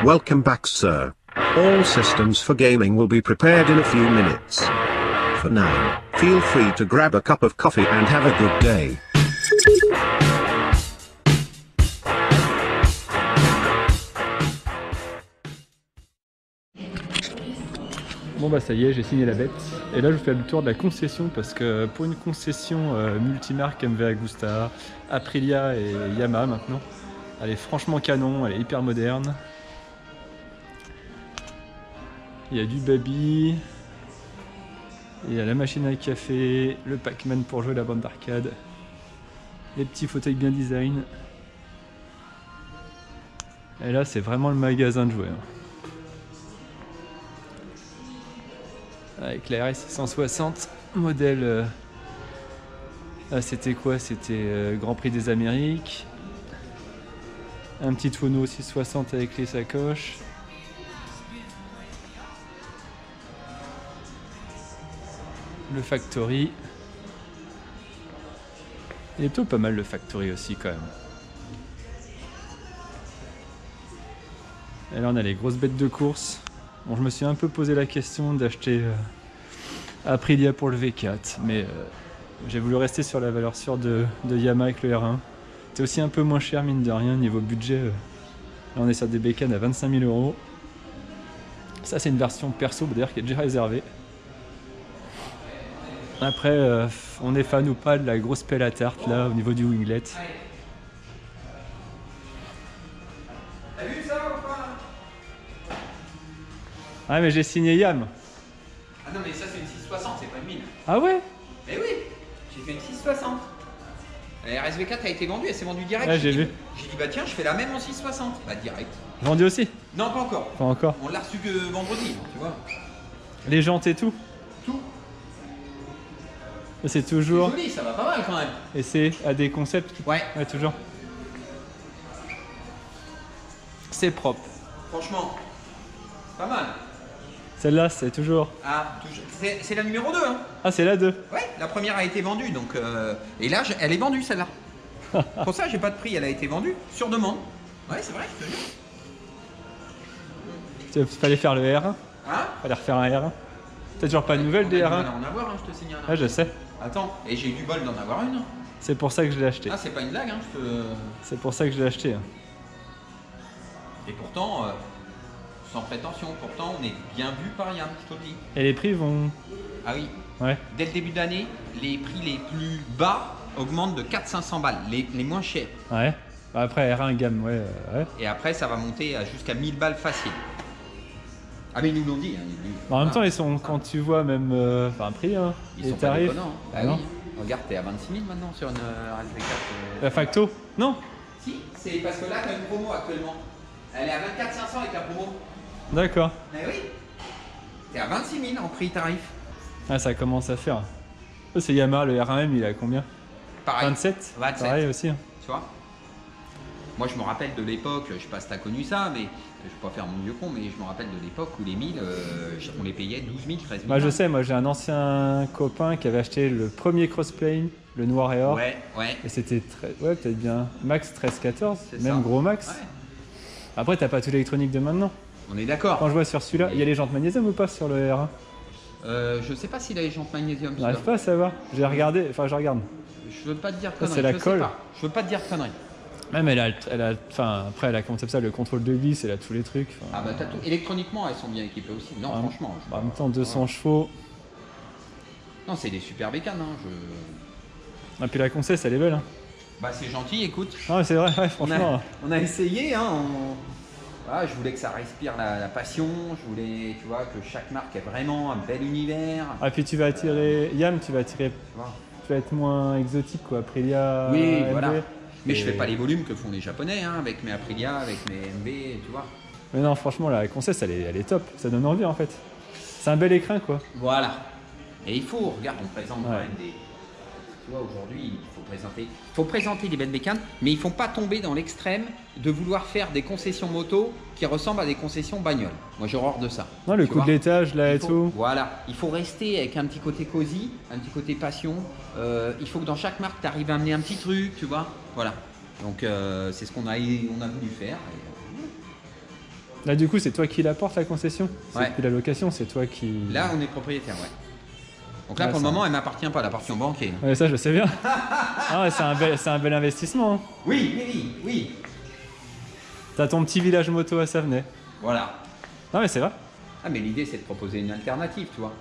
Welcome back, sir. All systems for gaming will be prepared in a few minutes. For now, feel free to grab a cup of coffee and have a good day. Bon bah ça y est, j'ai signé la bête. Et là je fais le tour de la concession parce que pour une concession multimarque MV Agusta, Aprilia et Yamaha maintenant, elle est franchement canon, elle est hyper moderne. Il y a du baby, il y a la machine à café, le Pac-Man pour jouer la bande d'arcade, les petits fauteuils bien design. Et là c'est vraiment le magasin de jouets. Avec la RS 660 modèle c'était quoi, c'était Grand Prix des Amériques, un petit tonneau 660 avec les sacoches, le Factory, il est plutôt pas mal le Factory aussi quand même. Et là on a les grosses bêtes de course. Bon, je me suis un peu posé la question d'acheter Aprilia pour le V4, mais j'ai voulu rester sur la valeur sûre de Yamaha avec le R1. C'est aussi un peu moins cher, mine de rien, niveau budget. Là, on est sur des bécanes à 25 000 €. Ça, c'est une version perso, d'ailleurs, qui est déjà réservée. Après, on est fan ou pas de la grosse pelle à tarte, là, au niveau du winglet. Ah mais j'ai signé Yam. Ah non mais ça c'est une 660, c'est pas une 1000. Ah ouais? Eh oui, j'ai fait une 660. La RSV4 a été vendue, elle s'est vendue direct. Ah j'ai vu. J'ai dit bah tiens je fais la même en 660. Bah direct. Vendu aussi? Non pas encore. Pas encore. On l'a reçu que vendredi, tu vois. Les jantes et tout? Tout. C'est toujours... C'est joli, ça va pas mal quand même. Et c'est à des concepts? Ouais. Ouais toujours. C'est propre. Franchement, pas mal. Celle-là, c'est toujours... Ah, c'est la numéro 2 hein. Ah, c'est la 2. Ouais, la première a été vendue donc... Et là, elle est vendue celle-là. Pour ça, j'ai pas de prix, elle a été vendue sur demande. Ouais, c'est vrai, je te jure. Il fallait faire le R1. Hein? Fallait refaire un R1. T'as toujours pas de nouvelles des R1? On va en avoir, hein, je te signale. Ah, je sais. Attends, et j'ai eu du bol d'en avoir une. C'est pour ça que je l'ai acheté. Ah, c'est pas une blague, hein, je te... C'est pour ça que je l'ai acheté. Et pourtant, sans prétention, pourtant on est bien vu par Yam, je te le dis. Et les prix vont... Ah oui. Ouais. Dès le début d'année, les prix les plus bas augmentent de 400-500 balles, les moins chers. Ouais. Bah après R1 gamme, ouais. Ouais. Et après ça va monter jusqu'à 1000 balles facile. Ah mais ils nous l'ont dit. Hein, Bah, en même temps, ils sont, quand tu vois même... Enfin, prix, hein, ils les sont pas tarifs... déconnants. Hein. Bah non. oui. Regarde, t'es à 26 000 maintenant sur une RSV4. La Facto? Non. Si, c'est parce que là t'as une promo actuellement. Elle est à 24 500 avec la promo. D'accord. Mais oui. T'es à 26 000 en prix tarif. Ah, ça commence à faire. C'est Yamaha, le R1M, il est à combien? Pareil. 27. 27. Pareil aussi. Hein. Tu vois. Moi je me rappelle de l'époque, je sais pas si t'as connu ça, mais je vais pas faire mon vieux con, mais je me rappelle de l'époque où les 1000, on les payait 12 000, 13 000. Moi, je sais, moi j'ai un ancien copain qui avait acheté le premier crossplane, le noir et or. Ouais, ouais. Et c'était très... ouais, peut-être bien max 13-14, C'est même ça. gros max. Ouais. Après, t'as pas tout l'électronique de maintenant. On est d'accord. Quand je vois sur celui-là, il y a les jantes magnésium ou pas sur le R1? Je sais pas s'il a les jantes magnésium. J'arrive pas à savoir. J'ai regardé, enfin je regarde. Je veux pas te dire Ça, conneries. c'est la je sais colle. pas. Je veux pas te dire conneries. Même enfin après elle a comment ça, le contrôle de glisse, elle a tous les trucs. Enfin, Ah bah t'as tout. Électroniquement, elles sont bien équipées aussi. Non, en- franchement. en même temps 200 chevaux. Non, c'est des super bécanes. Hein. Et puis la Concesse, elle est belle. Hein. Bah c'est gentil, écoute. Non mais c'est vrai, ouais, On franchement. a essayé, hein. Voilà, je voulais que ça respire la passion. Je voulais, tu vois, que chaque marque ait vraiment un bel univers. Ah puis tu vas attirer Yam, tu vas attirer, Tu vois. tu vas être moins exotique quoi. Aprilia. Oui, MV. voilà. Mais je Et- fais pas les volumes que font les Japonais, hein, avec mes Aprilia, avec mes MV, tu vois. Mais non, franchement la Concesse, elle est top. Ça donne envie en fait. C'est un bel écrin quoi. Voilà. Et il faut, regarde, on présente quand Ouais. même des... Tu vois, aujourd'hui, il faut présenter des belles bécanes, mais il ne faut pas tomber dans l'extrême de vouloir faire des concessions moto qui ressemblent à des concessions bagnoles. Moi, j'ai horreur de ça. Non, le Tu coup vois. de l'étage là Il et faut- tout. Voilà, il faut rester avec un petit côté cosy, un petit côté passion. Il faut que dans chaque marque, tu arrives à amener un petit truc, tu vois. Voilà. Donc, c'est ce qu'on a voulu faire. Là, du coup, c'est toi qui la portes, la concession? C'est Ouais. plus la location, c'est toi qui... Là, on est propriétaire, ouais. Donc là, Ouais, pour le ça- moment, elle m'appartient pas, elle appartient au banquier. Ouais, ça, je sais bien. Ah ouais, c'est un bel investissement. Hein. Oui. T'as ton petit village moto à Savenay. Voilà. Non, mais c'est vrai. Ah, mais l'idée, c'est de proposer une alternative, tu vois.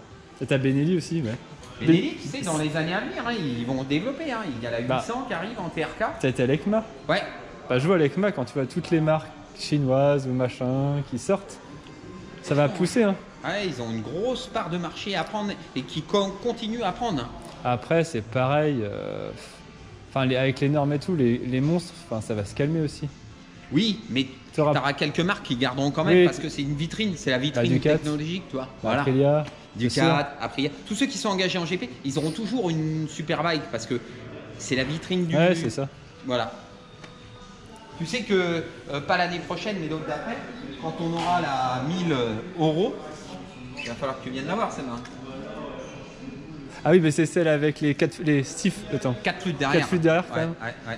Et t'as Benelli aussi, ouais. Benelli, tu sais, dans les années à venir, hein, ils vont développer. Hein. Il y a la 800 Bah. qui arrive en TRK. T'as été à l'ECMA. Ouais. Bah, je vois à l'ECMA, quand tu vois toutes les marques chinoises ou machin qui sortent, ça va pousser. Hein. Ouais, ils ont une grosse part de marché à prendre et qui continuent à prendre. Après, c'est pareil. Enfin, avec les normes et tout, les monstres, enfin, ça va se calmer aussi. Oui, mais tu T'auras- auras quelques marques qui garderont quand même Oui, parce que c'est une vitrine, c'est la vitrine Ducat. technologique, tu vois. Voilà. Aprilia, bien sûr. Ducat, Aprilia. Tous ceux qui sont engagés en GP, ils auront toujours une Superbike parce que c'est la vitrine du. Ouais, c'est ça. Voilà. Tu sais que, pas l'année prochaine, mais l'autre d'après, quand on aura la 1000 euros, il va falloir que tu viennes la voir celle-là. Ah oui, mais c'est celle avec les stifs. Attends. 4 flûtes derrière. 4 flûtes derrière, quand Ouais, même. ouais.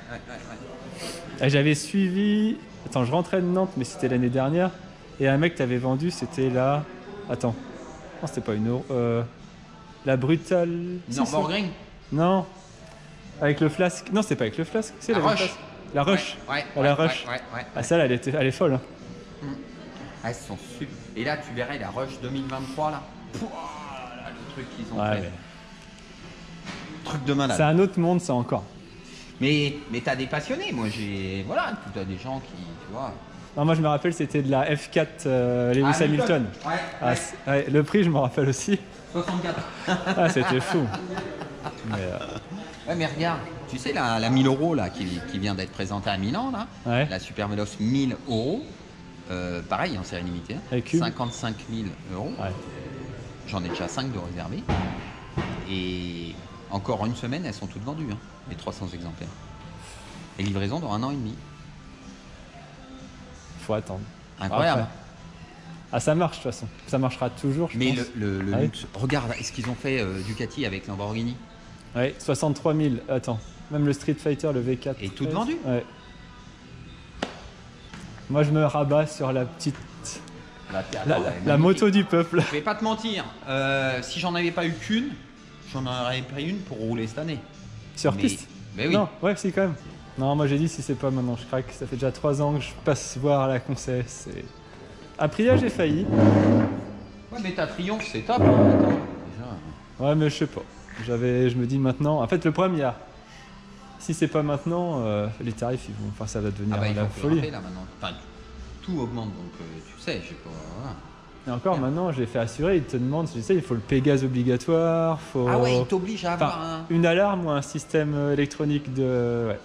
Et j'avais suivi. Attends, je rentrais de Nantes, mais c'était l'année dernière. Et un mec t'avait vendu, c'était la. Attends. Non, c'était pas une euro. La brutale. Si, Nürburgring. Non. Avec le flasque. Non, c'était pas avec le flasque. C'est La la Rush. flasque. La Rush. Ouais, Ah, la Rush. Ouais. Ah, celle-là, elle est folle. Hein. Ah, elles sont super. Et là, tu verrais la Rush 2023 là. Pouah, là, le truc qu'ils ont Ouais, fait. mais Truc de malade. c'est un autre monde, ça encore. Mais t'as des passionnés. Moi, j'ai. Voilà, t'as des gens qui. Tu vois. Non, moi, je me rappelle, c'était de la F4 Lewis Hamilton. Ouais. Ah, ouais, le prix, je me rappelle aussi. 64. Ah, c'était fou. Mais, Ouais, mais regarde, tu sais, la 1000 euros là, qui vient d'être présentée à Milan, là, Ouais. la Super Veloz 1000 euros, pareil, en série limitée, hein, Avec cube. 55 000 euros. ouais. J'en ai déjà 5 de réservés. Et encore une semaine, elles sont toutes vendues, hein, les 300 exemplaires. Et livraison dans 1 an et demi. Faut attendre. Incroyable. Après. Ah, ça marche de toute façon. Ça marchera toujours, je Mais pense. le Ah oui. luxe, regarde, est-ce qu'ils ont fait Ducati avec Lamborghini? Ouais, 63 000. Attends. Même le Street Fighter, le V4. Et toutes vendues? Ouais. Moi, je me rabats sur la petite. La moto du peuple. Je vais pas te mentir, si j'en avais pas eu qu'une, j'en aurais pris une pour rouler cette année. Sur Mais- piste. Mais oui. Non, ouais, si, quand même. Non, moi, j'ai dit si c'est pas maintenant, je craque. Ça fait déjà 3 ans que je passe voir la concesse. Et... Aprilia, j'ai failli. Ouais, mais ta Triomphe, c'est top. Hein. Attends, déjà. Ouais, mais je sais pas. Je me dis maintenant. En fait, le problème, il y a. Si c'est pas maintenant, les tarifs, ils vont. Enfin, ça va devenir Ah bah, il la faut plus folie. grimper, là maintenant. Enfin, tout augmente, donc tu sais, je sais pas. Voilà. Et encore, maintenant, je l'ai fait assurer. Ils te demandent, tu sais, il faut le Pégase obligatoire. Faut... Ah ouais, il t'oblige à avoir Enfin, un. une alarme ou un système électronique de. Ouais.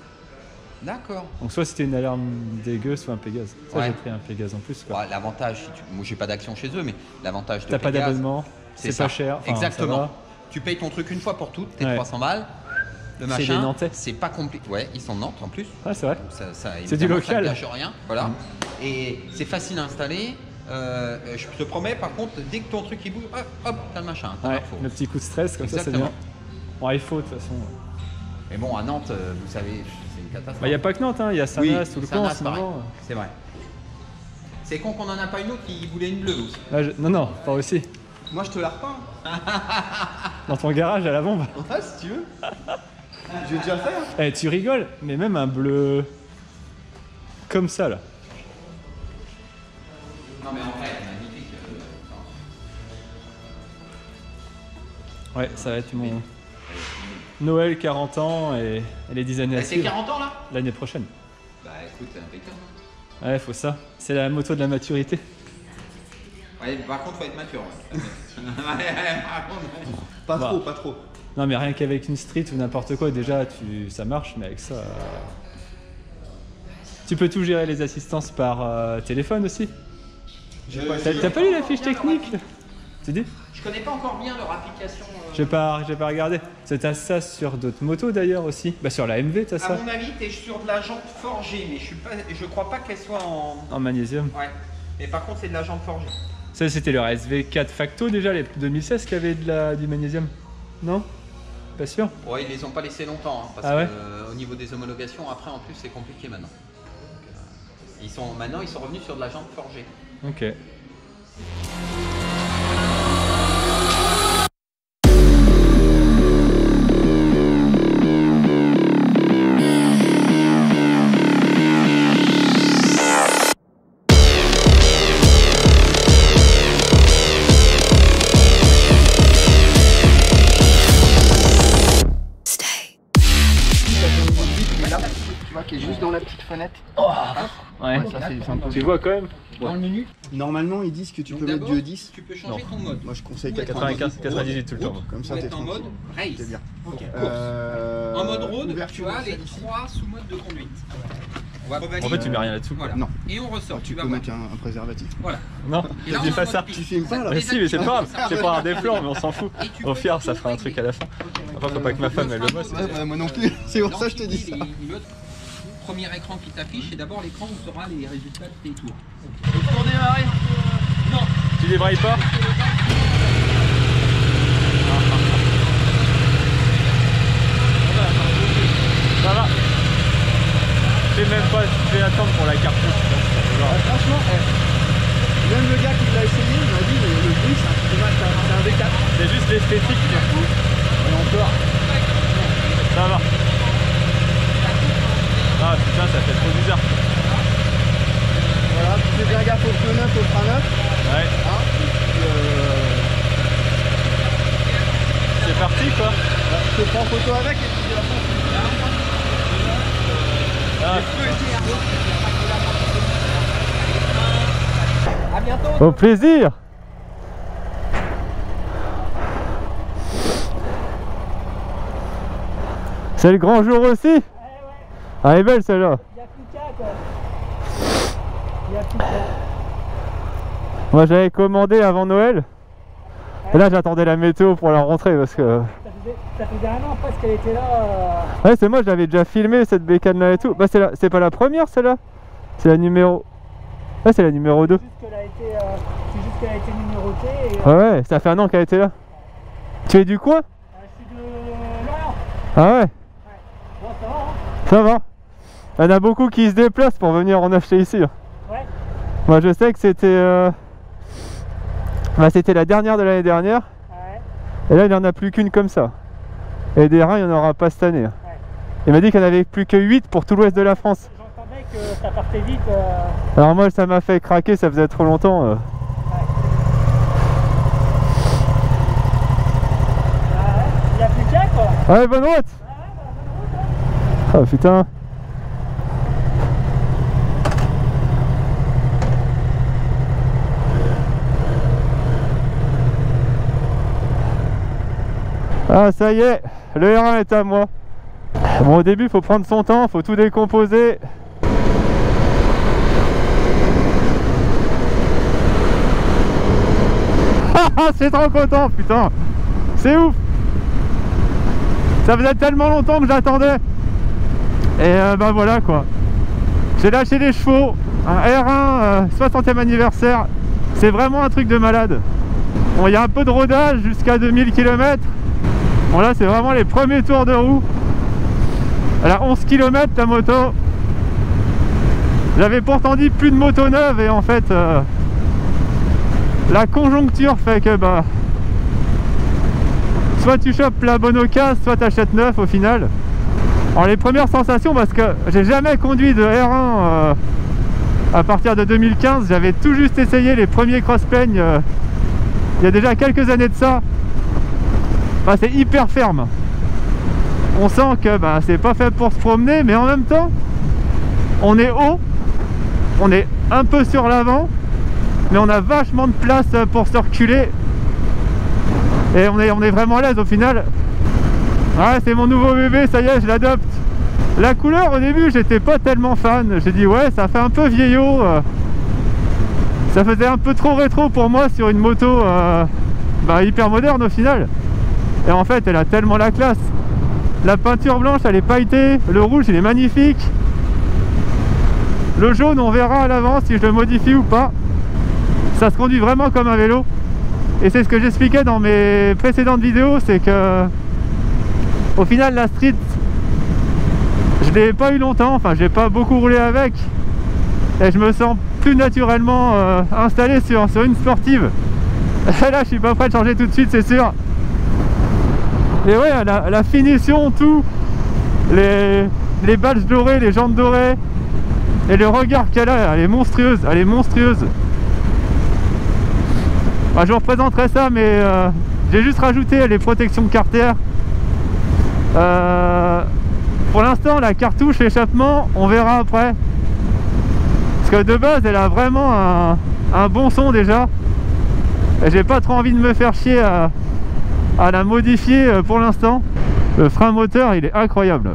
D'accord. Donc, soit c'était une alarme dégueu, soit un Pégase. Ça, Ouais. j'ai pris un Pégase en plus. Quoi. Ouais, l'avantage, moi j'ai pas d'action chez eux, mais l'avantage de T'as pas Pégase, d'abonnement, c'est ça. pas cher. Enfin, Exactement. ça va. Tu payes ton truc une fois pour toutes, tes Ouais. 300 balles. Le C'est des machin, Nantais. c'est pas compliqué. Ouais, ils sont de Nantes en plus. Ouais, c'est vrai. C'est du local. Ça ne gâche rien. Voilà. Et c'est facile à installer. Je te promets, par contre, dès que ton truc il bouge, hop, t'as le machin. t'as Ouais, l'info. le petit coup de stress, comme ça, c'est Exactement. bien. Bon, il faut de toute façon. Mais bon, à Nantes, vous savez, c'est une catastrophe. Il n'y a pas que Nantes, il y a Sanas, tout le camp en Sanas, ce pareil. moment. C'est vrai. C'est con qu'on en a pas une autre qui voulait une bleue aussi. Là, non, non, pas aussi. Moi, je te la repeins. Dans ton garage à la bombe. Ouais, si tu veux. Je vais déjà le faire. Eh, tu rigoles, mais même un bleu comme ça là. Non, mais en vrai, magnifique. Ouais, ça va être mon Noël 40 ans et les 10 années à C'est suivre 40 ans là? l'année prochaine. Bah écoute, c'est impeccable. Ouais, faut ça. C'est la moto de la maturité. Ouais, par contre, faut être mature. Ouais. Par contre, ouais. Pas Bah. trop, pas trop. Non, mais rien qu'avec une street ou n'importe quoi, déjà, ça marche, mais avec ça. Tu peux tout gérer les assistances par téléphone aussi. T'as pas lu la fiche technique? Tu dis? Je connais pas encore bien leur application. J'ai pas regardé. T'as ça sur d'autres motos d'ailleurs aussi. Bah sur la MV t'as À ça. mon avis, t'es sur de la jante forgée, mais je crois pas qu'elle soit en. En magnésium. Ouais. Mais par contre, c'est de la jante forgée. Ça c'était leur SV4 Facto déjà, les 2016 qui avaient du magnésium. Non? Pas sûr? Ouais, ils les ont pas laissés longtemps, hein, parce Ah ouais que au niveau des homologations, après en plus c'est compliqué maintenant. Maintenant ils sont revenus sur de la jante forgée. Ok. Qui est juste dans la petite fenêtre. Ouais, Ça c'est un peu. tu vois quand même. Dans le menu, Normalement ils disent que tu donc peux mettre d'abord, du E10. tu peux changer ton mode. Moi je conseille Ouais, 95, 98 tout le temps. Comme ça Pour t'es être en mode tranquille. race. C'est bien. Ok. Euh, En mode road, ouverture tu as de les celle-ci. 3 sous-modes de conduite. On va En fait, tu mets rien là-dessous. Voilà. Non. Et on ressort. Tu vas peux voir. mettre un préservatif. Voilà. Non, Et là, dis on pas est en ça. mode Tu filmes pas là? Mais si, mais c'est pas grave, Ça c'est va. pas un des plans, mais on s'en fout. Et tu Au peux pire, ça tout fera un truc à régler. la fin. Enfin, faut pas que ma femme elle le voit. Ouais, bah, moi non plus. C'est pour ça que je te dis ça. Les modes. Premier écran qui t'affiche, et d'abord l'écran où tu auras les résultats de tes tours. Pour démarrer. Non. Tu débrailles pas? Ça va. Je sais même pas, je vais attendre pour la cartouche. Franchement, même le gars qui l'a essayé, il m'a dit le bruit c'est un peu dommage, c'est un V4. C'est juste l'esthétique surtout. Et encore. Ça va. Ah putain, ça fait trop bizarre. Voilà, tu fais bien gaffe au pneu neuf, au frein neuf. Ouais. Hein, et puis, C'est parti quoi. je te prends photo avec et puis Ah. A bientôt. Au plaisir. C'est le grand jour aussi. Ah, elle est belle celle-là. Il y a plus qu'à quoi. Il y a plus qu'à. Moi j'avais commandé avant Noël. Et là j'attendais la météo pour la rentrée parce que... Ça faisait un an presque qu'elle était là. Ouais, c'est moi, j'avais déjà filmé cette bécane là et tout. Bah c'est pas la première celle-là. C'est la numéro... Ouais, c'est la numéro 2. C'est juste qu'elle a été numérotée. Et, Ah ouais, ça fait un an qu'elle était là. Tu es du coin? je suis de Lorient. Ah ouais, Bon, ça va, hein. ça va. Il y en a beaucoup qui se déplacent pour venir en acheter ici. Ouais. Moi je sais que c'était... Bah, c'était la dernière de l'année dernière. Ouais. Et là il n'y en a plus qu'une comme ça. Et des reins il n'y en aura pas cette année. Il m'a dit qu'il n'y en avait plus que 8 pour tout l'ouest de la France. J'entendais que ça partait vite. Alors moi ça m'a fait craquer, ça faisait trop longtemps. Il y a plus qu'à quoi. Ouais, bonne route. Oh putain. Ah ça y est, le R1 est à moi. Bon, au début il faut prendre son temps, faut tout décomposer. C'est trop content, putain. C'est ouf. Ça faisait tellement longtemps que j'attendais. Et bah voilà quoi. J'ai lâché les chevaux. Un R1 60e anniversaire. C'est vraiment un truc de malade. Bon, il y a un peu de rodage jusqu'à 2000 km. Bon là c'est vraiment les premiers tours de roue. Elle a 11 km la moto. J'avais pourtant dit plus de moto neuve et en fait la conjoncture fait que bah soit tu chopes la bonne occasion, soit tu achètes neuf au final. Alors les premières sensations, parce que j'ai jamais conduit de R1 à partir de 2015, j'avais tout juste essayé les premiers cross-planes il y a déjà quelques années de ça. Bah, c'est hyper ferme. On sent que bah, c'est pas fait pour se promener, mais en même temps on est haut, on est un peu sur l'avant, mais on a vachement de place pour se reculer et on est vraiment à l'aise au final. Ouais, c'est mon nouveau bébé, ça y est, je l'adopte. La couleur au début j'étais pas tellement fan, j'ai dit ouais ça fait un peu vieillot, ça faisait un peu trop rétro pour moi sur une moto bah, hyper moderne au final. Et en fait elle a tellement la classe. La peinture blanche elle est pailletée, le rouge il est magnifique. Le jaune on verra à l'avant si je le modifie ou pas. Ça se conduit vraiment comme un vélo. Et c'est ce que j'expliquais dans mes précédentes vidéos, c'est que au final la Street je l'ai pas eu longtemps, enfin j'ai pas beaucoup roulé avec. Et je me sens plus naturellement installé sur une sportive. Là je suis pas prêt de changer tout de suite, c'est sûr. Et ouais, la finition, tout, les badges dorés, les jantes dorées, et le regard qu'elle a, elle est monstrueuse, elle est monstrueuse. Bah, je vous représenterai ça, mais j'ai juste rajouté les protections Carter. Pour l'instant, la cartouche, l'échappement, on verra après. Parce que de base, elle a vraiment un bon son déjà. Et j'ai pas trop envie de me faire chier à la modifier pour l'instant. Le frein moteur, il est incroyable.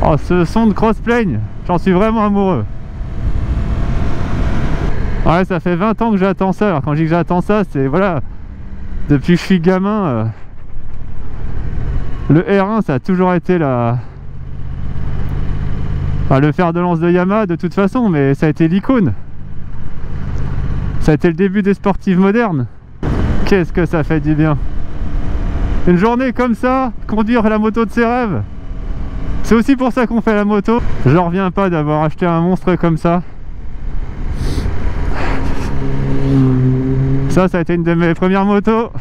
Oh, ce son de crossplane, j'en suis vraiment amoureux. Ouais, ça fait 20 ans que j'attends ça. Alors quand je dis que j'attends ça, c'est voilà, depuis que je suis gamin, le R1 ça a toujours été le fer de lance de Yamaha de toute façon, mais ça a été l'icône. Ça a été le début des sportives modernes. Qu'est-ce que ça fait du bien. Une journée comme ça, conduire la moto de ses rêves. C'est aussi pour ça qu'on fait la moto. J'en reviens pas d'avoir acheté un monstre comme ça. Ça a été une de mes premières motos.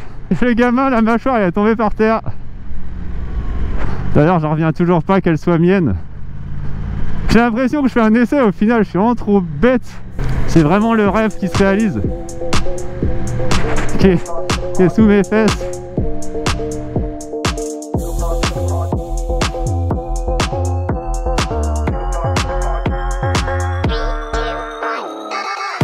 Le gamin, la mâchoire, elle est tombée par terre. D'ailleurs, j'en reviens toujours pas qu'elle soit mienne. J'ai l'impression que je fais un essai, au final, je suis vraiment trop bête. C'est vraiment le rêve qui se réalise. Qui est sous mes fesses.